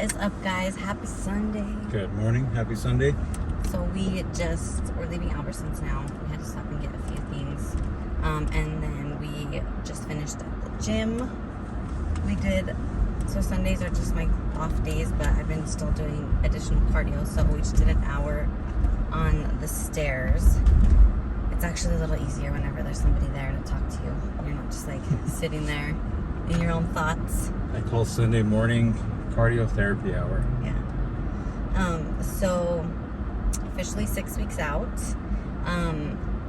What is up, guys? Happy Sunday. Good morning. Happy Sunday. So we're leaving Albertsons now. We had to stop and get a few things. And then we just finished at the gym. So Sundays are just my off days, but I've been still doing additional cardio. So we just did an hour on the stairs. It's actually a little easier whenever there's somebody there to talk to you. You're not just like sitting there in your own thoughts. I call Sunday morning cardio therapy hour. Yeah. So officially 6 weeks out.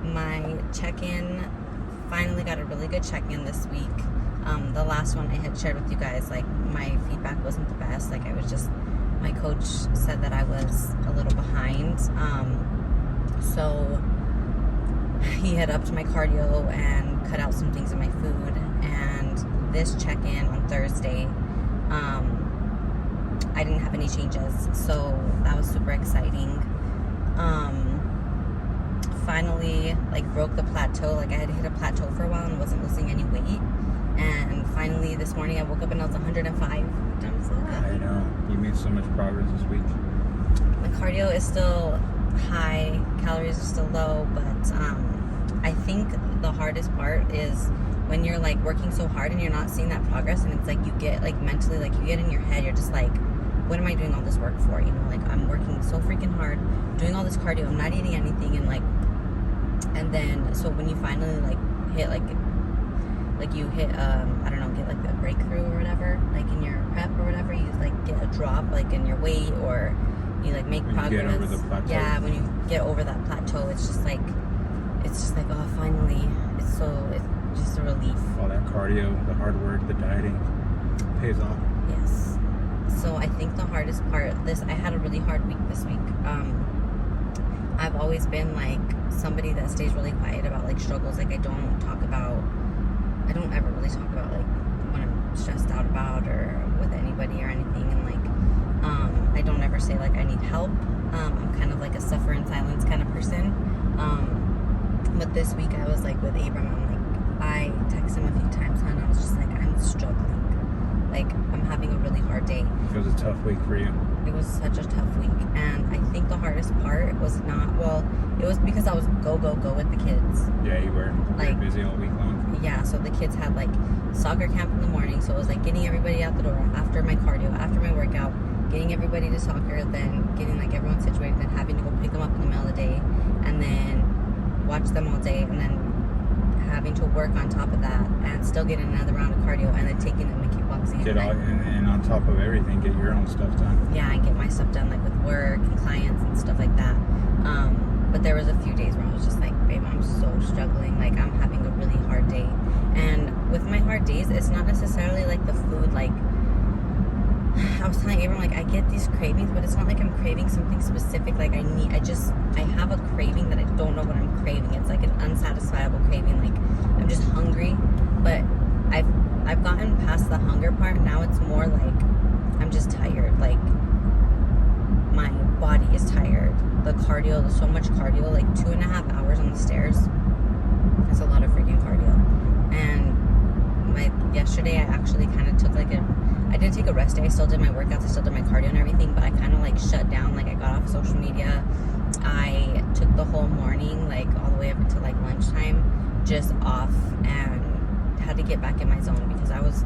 My check-in, finally got a really good check-in this week. The last one I had shared with you guys, like, my feedback wasn't the best. Like, my coach said that I was a little behind. So he had upped my cardio and cut out some things in my food. And this check-in on Thursday, I didn't have any changes, so that was super exciting. Finally, like, broke the plateau. Like, I had hit a plateau for a while and wasn't losing any weight. And finally, this morning, I woke up and I was 105. I'm so happy. I know. You made so much progress this week. My cardio is still high, calories are still low, but I think the hardest part is when you're, like, working so hard and you're not seeing that progress, and it's like you get, like, mentally, like, you get in your head, you're just like, what am I doing all this work for? You know, like, I'm working so freaking hard, doing all this cardio, I'm not eating anything, and, like, and then, so when you finally, like, hit, like you hit, I don't know, get, like, a breakthrough or whatever, like, in your prep or whatever, you, like, get a drop, like, in your weight, or you, like, make progress. You get over the plateau. Yeah, when you get over that plateau, it's just like, oh, finally, it's just a relief. All that cardio, the hard work, the dieting pays off. Yes. So I think the hardest part, I had a really hard week this week. I've always been, like, somebody that stays really quiet about, like, struggles. Like, I don't ever really talk about, like, what I'm stressed out about or with anybody or anything. And, like, I don't ever say, like, I need help. I'm kind of like a suffer in silence kind of person. But this week I was, like, with Abram, I texted him a few times, and I was just like, I'm struggling. Like, I'm having a really hard day. It was a tough week for you. It was such a tough week. And I think the hardest part was it was because I was go with the kids. Yeah, you were. Like, busy all week long. Yeah, so the kids had, like, soccer camp in the morning, so it was, like, getting everybody out the door after my cardio, after my workout, getting everybody to soccer, then getting, like, everyone situated, then having to go pick them up in the middle of the day, and then watch them all day, and then having to work on top of that, and still getting another round of cardio, and then taking them to kickboxing. And on top of everything, get your own stuff done. Yeah, and get my stuff done, like, with work and clients and stuff like that. But there was a few days where I was just like, babe, I'm so struggling. Like, I'm having a really hard day. And with my hard days, it's not necessarily, like, the food. Like, I was telling Abram, like, I get these cravings, but it's not like I'm craving something specific. Like, I have a craving that I don't know what I'm craving. It's like an unsatisfiable craving. Like, I'm just hungry, but I've gotten past the hunger part. Now it's more like I'm just tired. Like, my body is tired. The cardio, there's so much cardio, like 2.5 hours on the stairs. That's a lot of freaking cardio. And yesterday I actually kind of took, like, I didn't take a rest day. I still did my workouts, I still did my cardio and everything, but I kind of, like, shut down. Like, I got off social media. I took the whole morning, like, all the way up until, like, lunchtime, just off, and had to get back in my zone because I was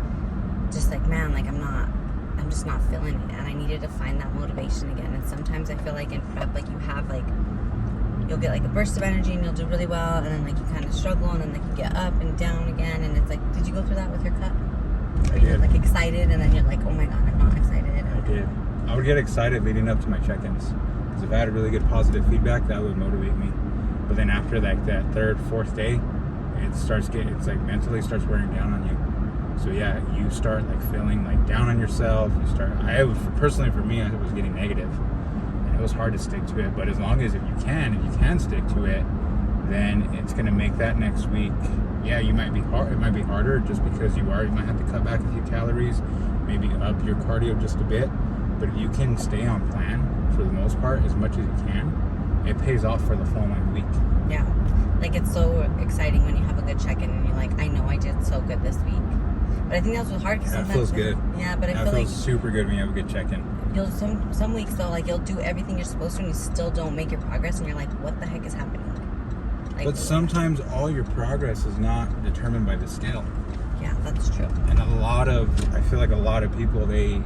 just like, man, like, I'm just not feeling it, and I needed to find that motivation again. And sometimes I feel like in prep, like, you have, like, you'll get, like, a burst of energy and you'll do really well, and then, like, you kind of struggle, and then, like, you get up and down again, and it's like, did you go through that with your cut? I did. You're, like, excited, and then you're like, oh my god, I'm not excited. I did. I would get excited leading up to my check-ins, because if I had really good positive feedback, that would motivate me. But then after, like, that third, fourth day, it's like mentally starts wearing down on you. So yeah, you start, like, feeling, like, down on yourself. Personally, for me, I was getting negative, and it was hard to stick to it. But as long as if you can stick to it, then it's gonna make that next week. Yeah, it might be harder just because you might have to cut back a few calories, maybe up your cardio just a bit. But if you can stay on plan for the most part, as much as you can, it pays off for the following week. Yeah, like, it's so exciting when you have a good check-in and you're like, I know I did so good this week. But I think that was hard because that feels good. Yeah, but I feel like... That like... feels super good when you have a good check-in. you'll some weeks though, like you'll do everything you're supposed to and you still don't make your progress, and you're like, what the heck is happening? Like, but sometimes all your progress is not determined by the scale. yeah, that's true. And I feel like a lot of people, they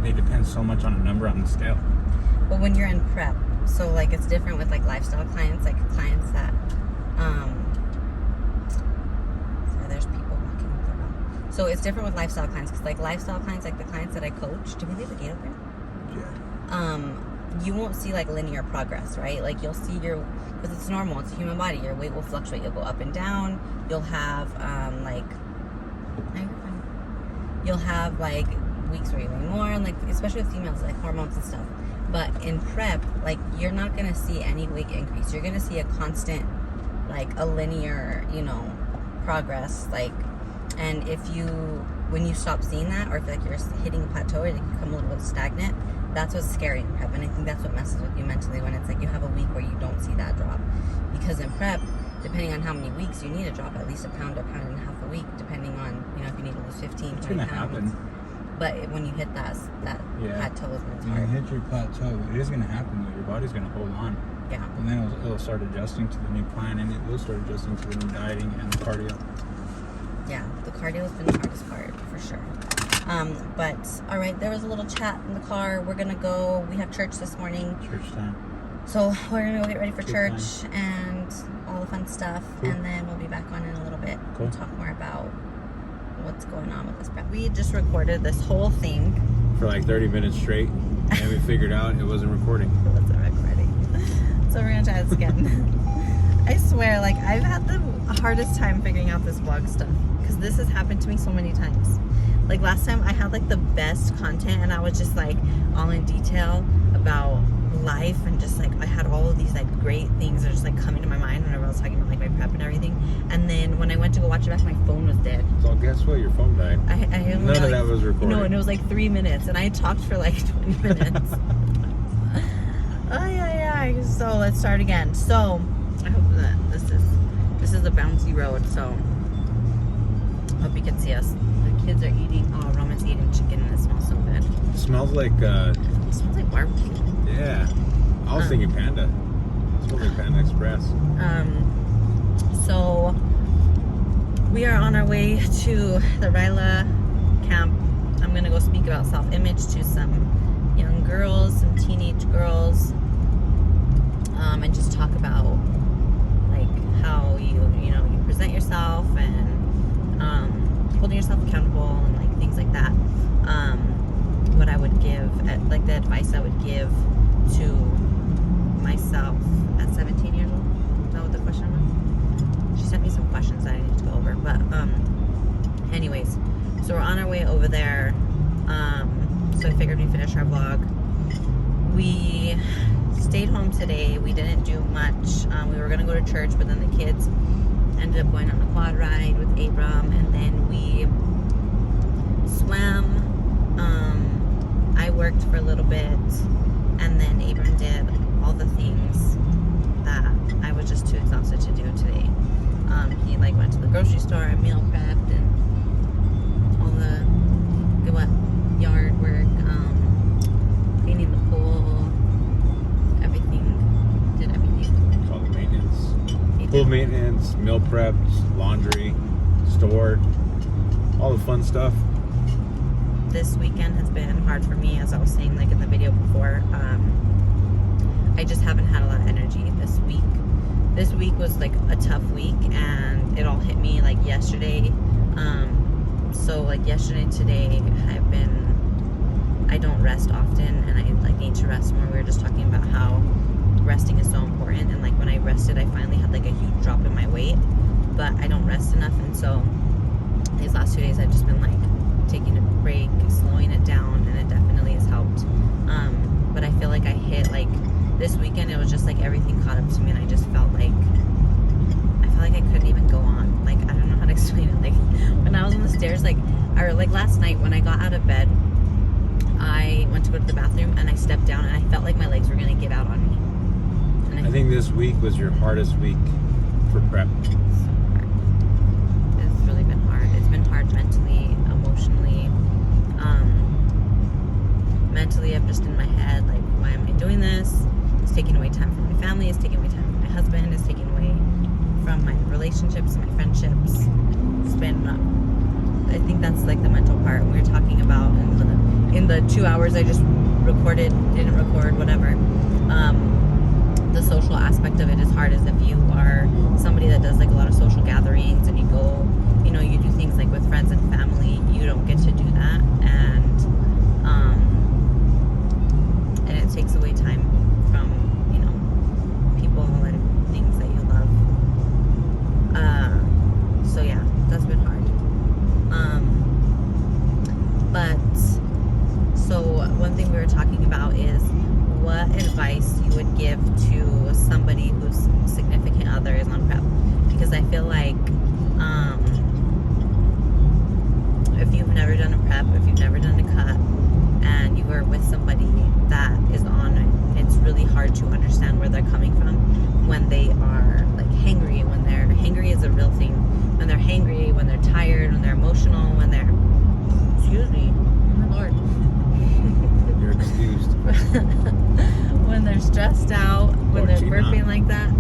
depend so much on a number on the scale. But when you're in prep, so like it's different with like lifestyle clients, like clients that sorry, there's people walking up the road. So it's different with lifestyle clients, because like lifestyle clients, like the clients that I coach, do we leave the gate open? Yeah. You won't see like linear progress, right? Like you'll see because it's normal, it's a human body, your weight will fluctuate, you'll go up and down, you'll have you'll have like weeks where you weigh more, and like especially with females, like hormones and stuff. But in prep, like you're not gonna see any weight increase. You're gonna see a constant, like a linear, progress. Like, and when you stop seeing that, or if like you're hitting a plateau or you become a little bit stagnant, that's what's scary in prep. And I think that's what messes with you mentally, when it's like you have a week where you don't see that drop. Because in prep, depending on how many weeks, you need to drop at least a pound and a half a week, depending on, if you need to lose 15, 20 It's gonna pounds. happen. But when you hit that plateau is when it's When hard. you hit your plateau, it is gonna happen though. Your body's gonna hold on. Yeah. And then it'll start adjusting to the new plan, and it will start adjusting to the new dieting and the cardio. Yeah, the cardio has been the hardest part, for sure. But, all right, there was a little chat in the car. We're going to go. We have church this morning. Church time. So we're going to go get ready for Good church and all the fun stuff. Cool. And then we'll be back on in a little bit. Cool. We'll talk more about what's going on with this prep. We just recorded this whole thing. For like 30 minutes straight, and we figured out it wasn't recording. It wasn't recording. So we're going to try this again. I swear, like, I've had the hardest time figuring out this vlog stuff, because this has happened to me so many times. Like last time I had like the best content, and I was just like all in detail about life, and just like I had all of these like great things that are just like coming to my mind whenever I was talking about like my prep and everything. And then when I went to go watch it back, my phone was dead. So guess what? Your phone died. None of that was recorded. No, and it was like 3 minutes, and I had talked for like 20 minutes. Oh yeah. So let's start again. So I hope that this is a bouncy road. So hope you can see us. The kids are eating. Oh, Roman's eating chicken, and it smells so good. It smells like It smells like barbecue. yeah. I was thinking Panda. It smells like Panda Express. So we are on our way to the Ryla camp. I'm gonna go speak about self-image to some young girls, some teenage girls, and just talk about like how you present yourself, and holding yourself accountable, and like things like that. What I would give, like the advice I would give to myself at 17 years old. Is that what the question was? She sent me some questions that I need to go over. But anyways, so we're on our way over there. So I figured we'd finish our vlog. We stayed home today. We didn't do much. We were gonna go to church, but then the kids ended up going on a quad ride with Abram, and then we swam. I worked for a little bit, and then Abram did all the things that I was just too exhausted to do today. He like went to the grocery store and meal prepped and all the yard work, cleaning the pool, everything. Did everything. All the maintenance. Pool maintenance, meal prepped, laundry, stored, all the fun stuff. This weekend has been hard for me, as I was saying like in the video before. I just haven't had a lot of energy this week. This week was like a tough week, and it all hit me like yesterday. So like yesterday and today I don't rest often, and I like need to rest more. We were just talking about how resting is so important, and like when I rested, I finally had like a huge drop in my weight, but I don't rest enough. And so these last 2 days I've just been like taking a break, slowing it down, and it definitely has helped. But I feel like I hit like this weekend, it was just like everything caught up to me, and I just felt like I couldn't even go on. Like, I don't know how to explain it. Like when I was on the stairs, like last night when I got out of bed, I went to go to the bathroom, and I stepped down, and I felt like my legs were gonna give out on me. And I think this week was your hardest week for prep. So hard. It's really been hard. It's been hard mentally, emotionally. mentally I'm just in my head, like, why am I doing this? It's taking away time from my family, it's taking away time from my husband, it's taking away from my relationships, my friendships. It's been, I think that's like the mental part we were talking about in the 2 hours I just recorded, didn't record, whatever. The social aspect of it is hard, as if you are somebody that does like a lot of social gatherings and you go, you know, you do things like with friends and family, you don't get to do that, and it takes away time from, you know, people and things that you love. So yeah, that's been hard. But so one thing we were talking about is what advice you would give to somebody whose significant other is on prep, because I feel like if you've never done a prep, if you've never done a cut, and you are with somebody that is on it, it's really hard to understand where they're coming from when they are like hangry. When they're hangry is a real thing. When they're hangry, when they're tired, when they're emotional, when they're, excuse me, oh my Lord. You're excused. When they're stressed out, when they're burping like that.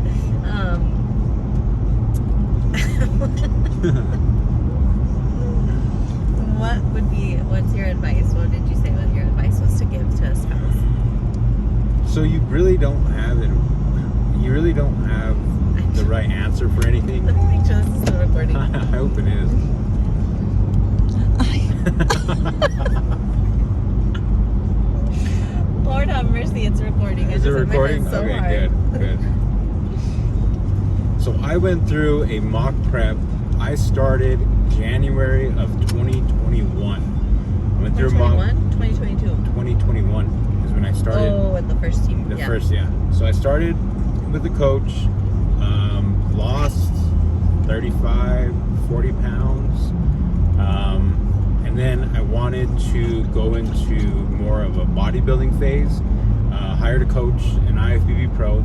What's your advice? What did you say what your advice was to give to a spouse? So you really don't have it. You really don't have the right answer for anything. Let me make sure this is still recording. I hope it is. Lord have mercy, it's recording. Is it recording? So okay, hard. good. So I went through a mock prep. I started January of 2021. I went through 2022. 2021 is when I started. Oh, with the first team. The first. So I started with the coach, lost 35, 40 pounds. And then I wanted to go into more of a bodybuilding phase. Hired a coach, an IFBB pro.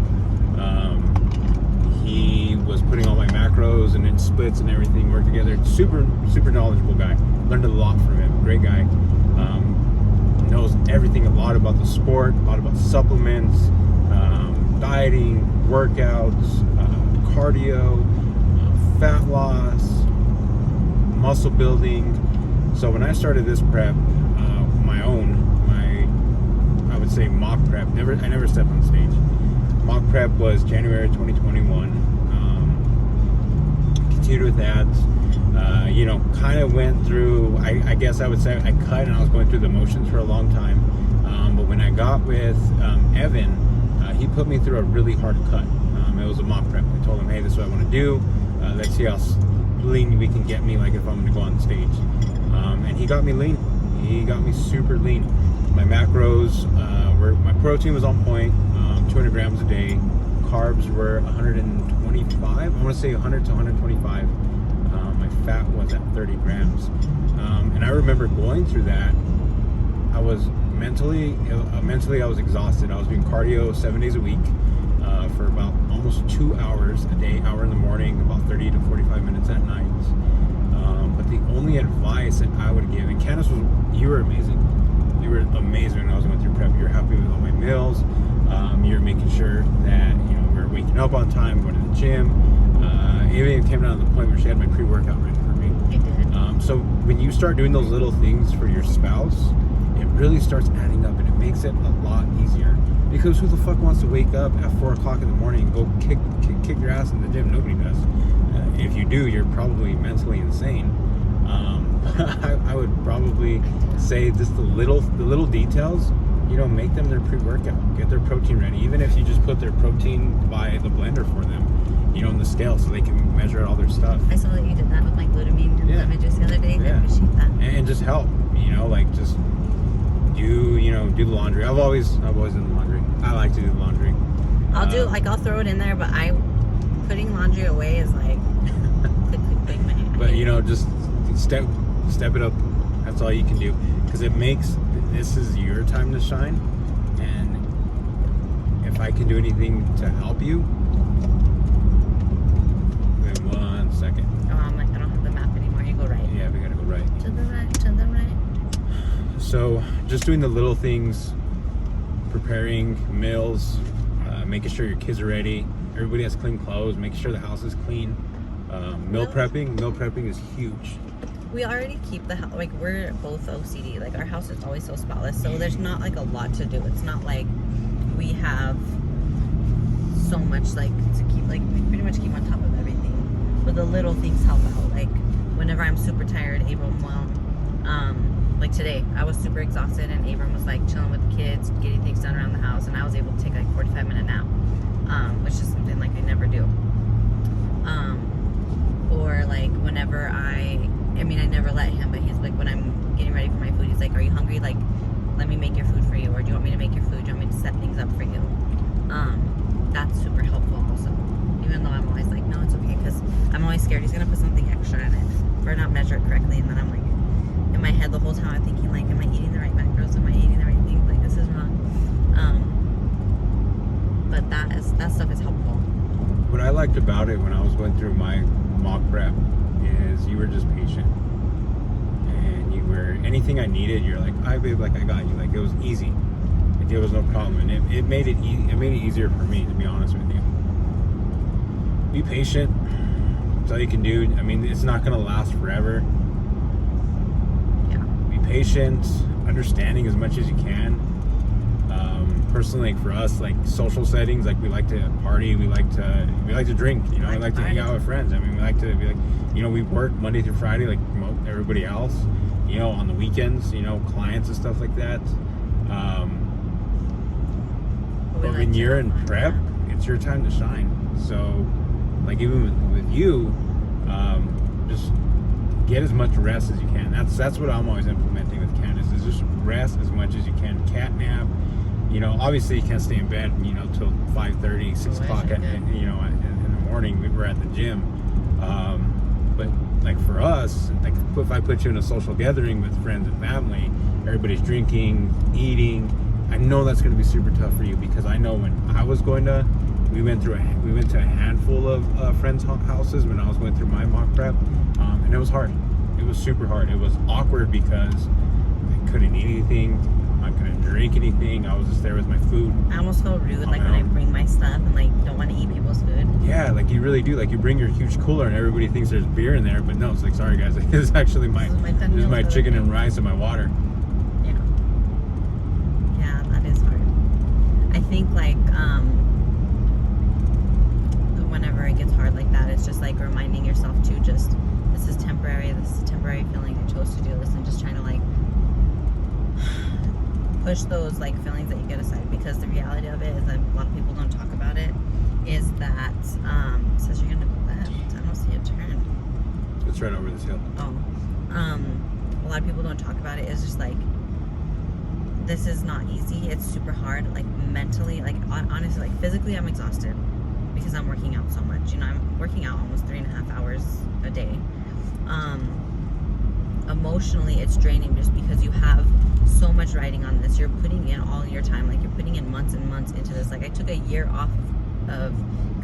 He was putting all my macros and then splits and everything work together. Super knowledgeable guy. Learned a lot from him. Great guy. Knows everything, a lot about the sport, a lot about supplements, dieting, workouts, cardio, fat loss, muscle building. So when I started this prep, I would say mock prep. I never stepped on stage. Mock prep was January 2021. Continued with that. Kind of went through. I guess I would say I cut, and I was going through the motions for a long time. But when I got with Evan, he put me through a really hard cut. It was a mock prep. I told him, hey, this is what I want to do. Let's see how lean we can get me, like if I'm going to go on stage. And he got me lean. He got me super lean. My macros my protein was on point, 200 grams a day. Carbs were 125. I want to say 100 to 125. My fat was at 30 grams. And I remember going through that. I was mentally I was exhausted. I was doing cardio 7 days a week for about almost 2 hours a day, hour in the morning, about 30 to 45 minutes at night. But the only advice that I would give, and Candace, you were amazing. You were amazing when I was going through prep. You're happy with all my meals. You're making sure that we're waking up on time, going to the gym. Even it came down to the point where she had my pre-workout ready for me. I did. So when you start doing those little things for your spouse, it really starts adding up, and it makes it a lot easier. Because who the fuck wants to wake up at 4 o'clock in the morning and go kick your ass in the gym? Nobody does. If you do, you're probably mentally insane. I would probably say just the little details, make them their pre-workout, get their protein ready. Even if you just put their protein by the blender for them, on the scale, so they can measure out all their stuff. I saw that you did that with my glutamine and lemon juice the other day. Yeah. I appreciate that. And just help, just do the laundry. I've always done the laundry. I like to do the laundry. I'll throw it in there, but putting laundry away is like click my hand. But just step it up. That's all you can do, because this is your time to shine. And if I can do anything to help you, wait 1 second. Oh, I don't have the map anymore. You go right. Yeah, we gotta go right. To the right. So just doing the little things, preparing meals, making sure your kids are ready, everybody has clean clothes, making sure the house is clean. Meal prepping is huge. We already keep the house, like, we're both OCD. Like, our house is always so spotless, so there's not like a lot to do. It's not like we have so much like to keep, like, we pretty much keep on top of everything. But the little things help out. Like, whenever I'm super tired, Abram will, like today, I was super exhausted, and Abram was like chilling with the kids, getting things done around the house, and I was able to take like 45-minute nap, which is something like I never do. Or like whenever I never let him, but he's like, when I'm getting ready for my food, he's like, are you hungry? Like, let me make your food for you, or do you want me to make your food? Do you want me to set things up for you? That's super helpful also. Even though I'm always like, no, it's okay, because I'm always scared he's gonna put something extra in it or not measure it correctly, and then I'm like, in my head the whole time I'm thinking like, am I eating the right macros? Am I eating the right things? Like, this is wrong. But that stuff is helpful. What I liked about it when I was going through my mock prep is you were just patient, and you were, anything I needed, you're like, I babe, like, I got you. Like, it was easy, like, it was no problem, and it made it easier for me, to be honest with you. Be patient. That's all you can do. I mean, it's not gonna last forever. Yeah. Be patient, understanding as much as you can. Personally, like, for us, like, social settings, like, we like to party, we like to drink, you know, we like to hang out with friends. I mean, we like to be like, you know, we work Monday through Friday like everybody else, you know, on the weekends, you know, clients and stuff like that. But when you're in prep, it's your time to shine. So, like, even with you, just get as much rest as you can. That's what I'm always implementing with Candace, is just rest as much as you can. Cat nap. You know, obviously you can't stay in bed, you know, till 5:30, 6 o'clock at, you know, in the morning. We were at the gym. But like for us, like if I put you in a social gathering with friends and family, everybody's drinking, eating, I know that's going to be super tough for you, because I know when I was going to, we went to a handful of friends' houses when I was going through my mock prep, and it was hard. It was super hard. It was awkward because I couldn't eat anything. I couldn't drink anything. I was just there with my food. I almost feel rude, like when I bring my stuff and like don't want to eat people's food. Yeah, like you really do. Like you bring your huge cooler and everybody thinks there's beer in there, but no, it's like, sorry guys, this is actually my chicken and rice and my water. Yeah. Yeah, that is hard. I think like whenever it gets hard like that, it's just like reminding yourself to just, this is temporary. This is a temporary feeling. I chose to do this, and just trying to like push those like feelings that you get aside, because the reality of it is that a lot of people don't talk about it, is that it says you're gonna go left. I don't see a turn. It's right over this hill. Oh. A lot of people don't talk about it. It's just like, this is not easy. It's super hard, like mentally, like honestly, like physically I'm exhausted because I'm working out so much. You know, I'm working out almost 3.5 hours a day. Emotionally it's draining, just because you have so much riding on this. You're putting in all your time, like you're putting in months and months into this. Like I took a year off of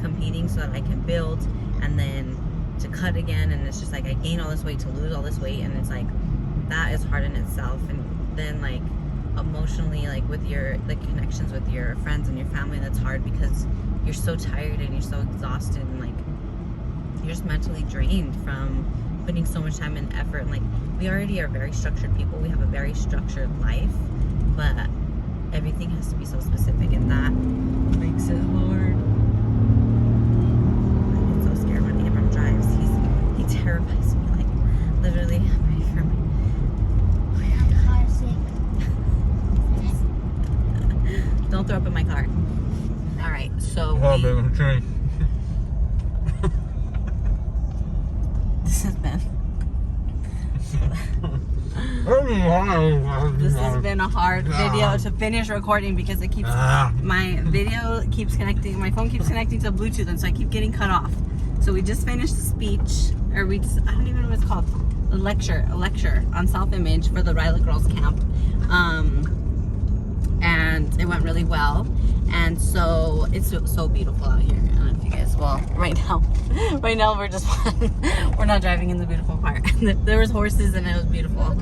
competing so that I can build, and then to cut again, and it's just like I gain all this weight to lose all this weight, and it's like that is hard in itself. And then like emotionally, like with your like connections with your friends and your family, that's hard because you're so tired and you're so exhausted, and like you're just mentally drained from putting so much time and effort. And like, we already are very structured people, we have a very structured life, but everything has to be so specific, and that makes it hard. I get so scared when Abram drives. He terrifies me, like literally. I'm ready for my don't throw up in my car. All right, so this has been this has been a hard video to finish recording, because it keeps my video keeps connecting, my phone keeps connecting to Bluetooth, and so I keep getting cut off. So we just finished the speech, or I don't even know what it's called, a lecture on self-image for the Ryla Girls Camp, and it went really well. And so it's so beautiful out here. I don't know if you guys, well, right now we're just we're not driving in the beautiful part. There was horses and it was beautiful.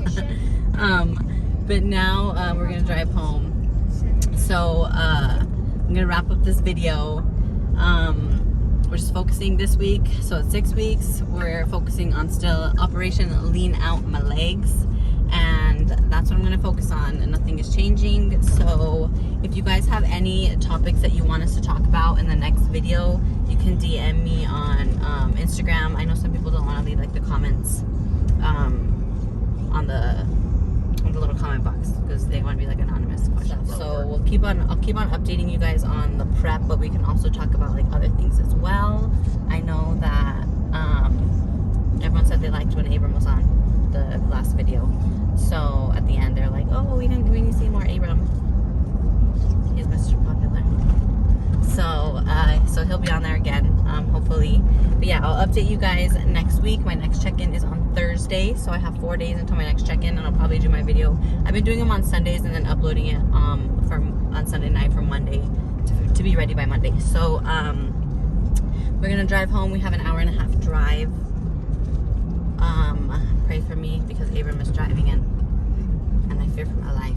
But now we're gonna drive home. So I'm gonna wrap up this video. We're just focusing this week. So it's 6 weeks. We're focusing on still Operation Lean Out My Legs. And that's what I'm going to focus on, and nothing is changing. So if you guys have any topics that you want us to talk about in the next video, you can DM me on Instagram. I know some people don't want to leave like the comments on the little comment box because they want to be like anonymous questions. So I'll keep on updating you guys on the prep, but we can also talk about like other things as well. I know that everyone said they liked when Abram was on the last video. So at the end, they're like, "Oh, we need to see more Abram. He's Mr. Popular." So he'll be on there again, hopefully. But yeah, I'll update you guys next week. My next check-in is on Thursday, so I have 4 days until my next check-in, and I'll probably do my video. I've been doing them on Sundays and then uploading it on Sunday night for Monday to be ready by Monday. So we're gonna drive home. We have an hour and a half drive. Pray for me because Abram is driving and I fear for my life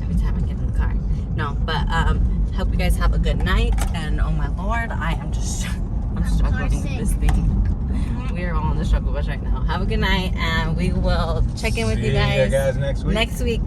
every time I get in the car. No, but hope you guys have a good night. And oh my Lord, I'm struggling with this thing. We are all on the struggle bus right now. Have a good night, and we will check in with you guys next week.